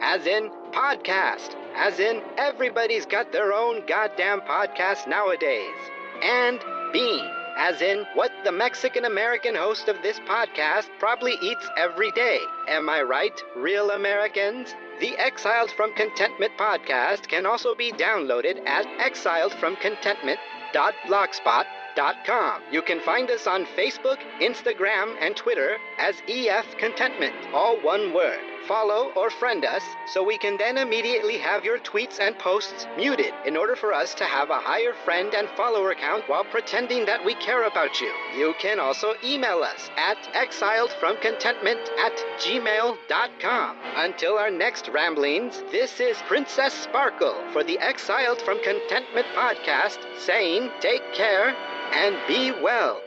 as in podcast. As in everybody's got their own goddamn podcast nowadays. And bean as in what the Mexican-American host of this podcast probably eats every day. Am I right, real Americans? The Exiled from Contentment podcast can also be downloaded at exiledfromcontentment.blogspot.com. You can find us on Facebook, Instagram, and Twitter as EF Contentment, all one word. Follow or friend us so we can then immediately have your tweets and posts muted in order for us to have a higher friend and follower count while pretending that we care about you. You can also email us at exiledfromcontentment@gmail.com. Until our next ramblings, this is Princess Sparkle for the Exiled from Contentment podcast saying take care and be well.